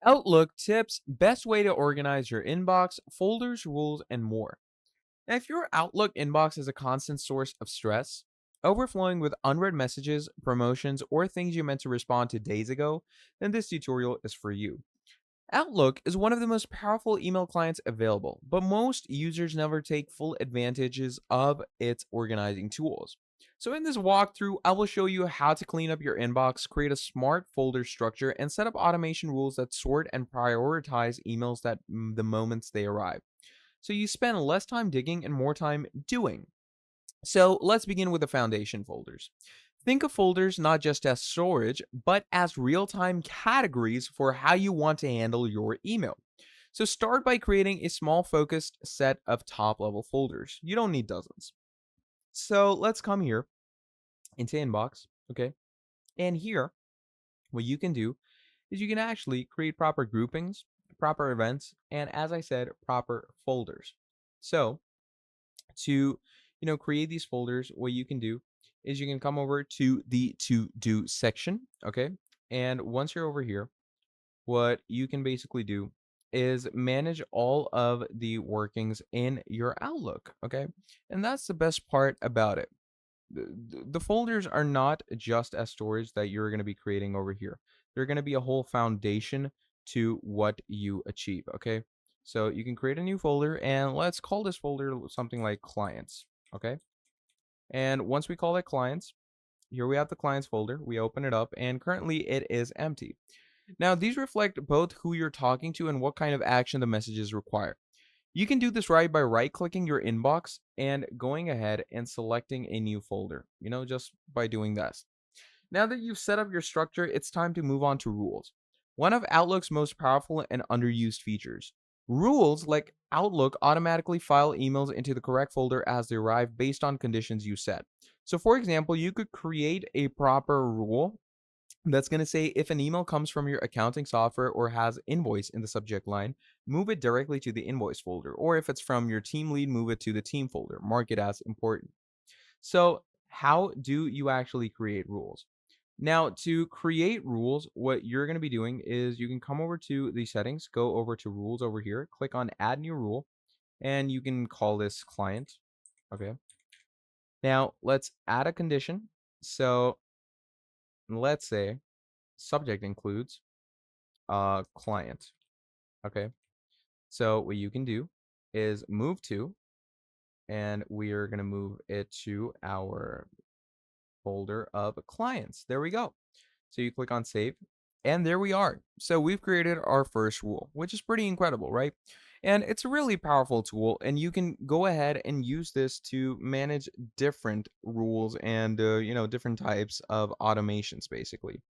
Outlook tips, best way to organize your inbox, folders, rules, and more. Now, if your Outlook inbox is a constant source of stress, overflowing with unread messages, promotions, or things you meant to respond to days ago, then this tutorial is for you. Outlook is one of the most powerful email clients available, but most users never take full advantages of its organizing tools. So in this walkthrough, I will show you how to clean up your inbox, create a smart folder structure, and set up automation rules that sort and prioritize emails the moments they arrive. So you spend less time digging and more time doing. So let's begin with the foundation folders. Think of folders not just as storage, but as real time categories for how you want to handle your email. So start by creating a small focused set of top level folders. You don't need dozens. So let's come here into inbox. Okay. And here, what you can do is you can actually create proper groupings, proper events, and as I said, proper folders. So to create these folders, what you can do is you can come over to the to do section. Okay, and once you're over here, what you can basically do is manage all of the workings in your Outlook. Okay, and that's the best part about it. The folders are not just as storage that you're going to be creating over here. They're going to be a whole foundation to what you achieve. Okay, so you can create a new folder, and let's call this folder something like clients. Okay, and once we call it clients, here we have the clients folder. We open it up, and currently it is empty. Now, these reflect both who you're talking to and what kind of action the messages require. You can do this right by right clicking your inbox and going ahead and selecting a new folder, just by doing this. Now that you've set up your structure, it's time to move on to rules. One of Outlook's most powerful and underused features. Rules like Outlook automatically file emails into the correct folder as they arrive based on conditions you set. So, for example, you could create a proper rule that's going to say if an email comes from your accounting software or has invoice in the subject line, move it directly to the invoice folder. Or if it's from your team lead, move it to the team folder. Mark it as important. So, how do you actually create rules? Now, to create rules, what you're going to be doing is you can come over to the settings, go over to rules over here, click on add new rule, and you can call this client. Okay. Now, let's add a condition. So, let's say subject includes client. Okay. So what you can do is move to, and we are going to move it to our folder of clients. There we go. So you click on save, and there we are. So we've created our first rule, which is pretty incredible, right? And it's a really powerful tool, and you can go ahead and use this to manage different rules and different types of automations, basically.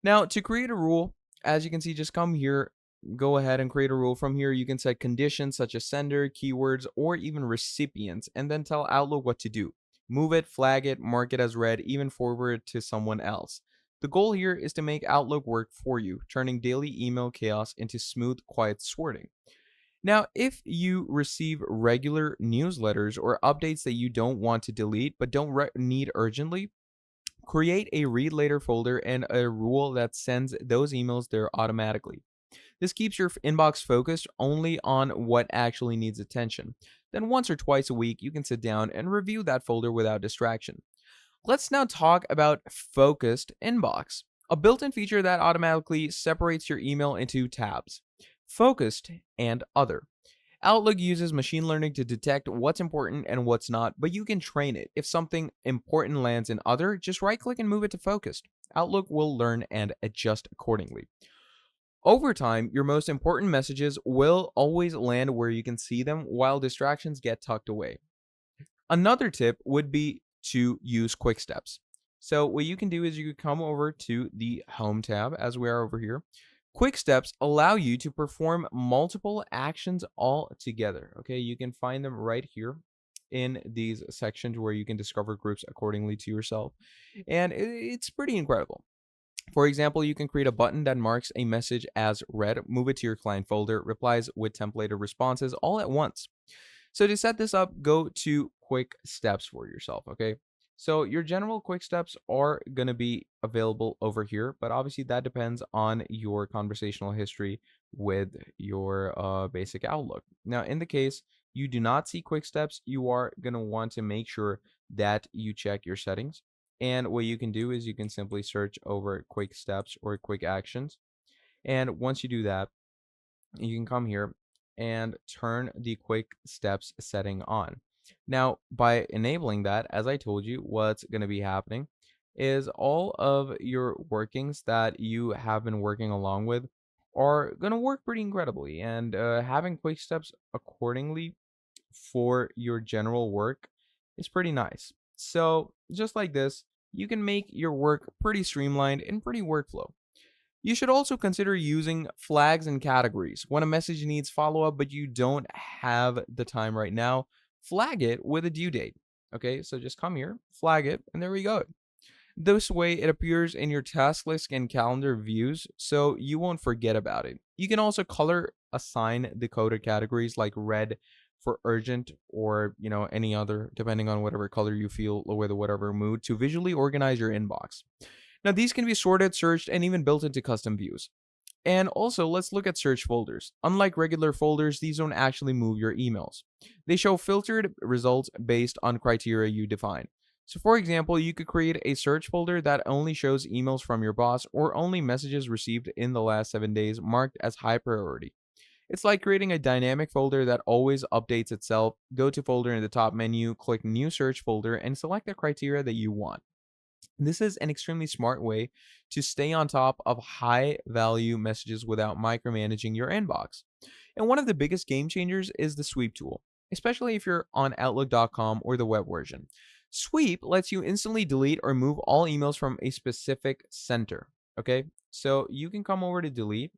Now, to create a rule, as you can see, just come here, go ahead and create a rule. From here, you can set conditions such as sender, keywords, or even recipients, and then tell Outlook what to do. Move it, flag it, mark it as read, even forward it to someone else. The goal here is to make Outlook work for you, turning daily email chaos into smooth, quiet sorting. Now, if you receive regular newsletters or updates that you don't want to delete but don't need urgently, create a read later folder and a rule that sends those emails there automatically. This keeps your inbox focused only on what actually needs attention. Then, once or twice a week, you can sit down and review that folder without distraction. Let's now talk about Focused Inbox, a built in feature that automatically separates your email into tabs: Focused and Other. Outlook uses machine learning to detect what's important and what's not, but you can train it. If something important lands in other, just right click and move it to focused. Outlook will learn and adjust accordingly. Over time, your most important messages will always land where you can see them while distractions get tucked away. Another tip would be to use quick steps. So, what you can do is you could come over to the Home tab as we are over here. Quick steps allow you to perform multiple actions all together. Okay, you can find them right here in these sections where you can discover groups accordingly to yourself. And it's pretty incredible. For example, you can create a button that marks a message as read, move it to your client folder, replies with templated responses all at once. So to set this up, go to quick steps for yourself, okay? So your general quick steps are going to be available over here, but obviously that depends on your conversational history with your basic Outlook. Now, in the case you do not see quick steps, you are going to want to make sure that you check your settings. And what you can do is you can simply search over quick steps or quick actions. And once you do that, you can come here and turn the quick steps setting on. Now, by enabling that, as I told you, what's going to be happening is all of your workings that you have been working along with are going to work pretty incredibly. And having quick steps accordingly for your general work is pretty nice. So, just like this, you can make your work pretty streamlined and pretty workflow. You should also consider using flags and categories. When a message needs follow up, but you don't have the time right now, flag it with a due date. Okay, so just come here, flag it, and there we go. This way, it appears in your task list and calendar views, so you won't forget about it. You can also color assign the coded categories like red for urgent or any other, depending on whatever color you feel or with whatever mood, to visually organize your inbox. Now, these can be sorted, searched, and even built into custom views. And also, let's look at search folders. Unlike regular folders, these don't actually move your emails. They show filtered results based on criteria you define. So, for example, you could create a search folder that only shows emails from your boss or only messages received in the last 7 days marked as high priority. It's like creating a dynamic folder that always updates itself. Go to folder in the top menu, click new search folder, and select the criteria that you want. This is an extremely smart way to stay on top of high value messages without micromanaging your inbox. And one of the biggest game changers is the sweep tool, especially if you're on Outlook.com or the web version. Sweep lets you instantly delete or move all emails from a specific center. Okay, so you can come over to delete,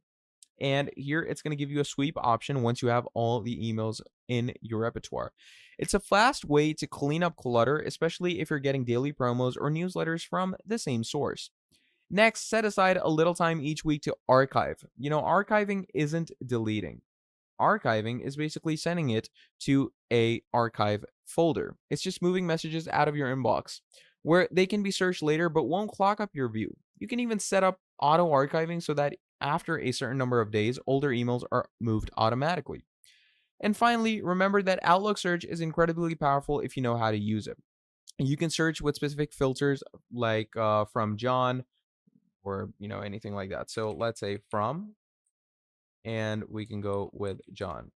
and here it's going to give you a sweep option once you have all the emails in your repertoire. It's a fast way to clean up clutter, especially if you're getting daily promos or newsletters from the same source. Next, set aside a little time each week to archive. Archiving isn't deleting. Archiving is basically sending it to a archive folder. It's just moving messages out of your inbox where they can be searched later but won't clog up your view. You can even set up auto archiving so that after a certain number of days, older emails are moved automatically. And finally, remember that Outlook search is incredibly powerful if you know how to use it. You can search with specific filters like from John or anything like that. So let's say from, and we can go with John.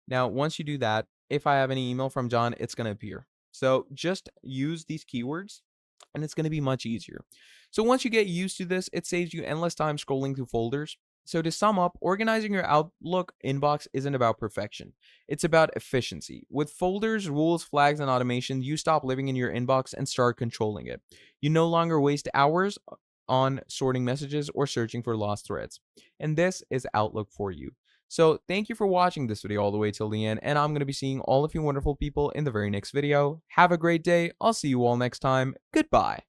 Now, once you do that, if I have any email from John, it's going to appear. So just use these keywords and it's going to be much easier. So once you get used to this, it saves you endless time scrolling through folders. So to sum up, organizing your Outlook inbox isn't about perfection. It's about efficiency. With folders, rules, flags, and automation, you stop living in your inbox and start controlling it. You no longer waste hours on sorting messages or searching for lost threads. And this is Outlook for you. So thank you for watching this video all the way till the end, and I'm going to be seeing all of you wonderful people in the very next video. Have a great day. I'll see you all next time. Goodbye.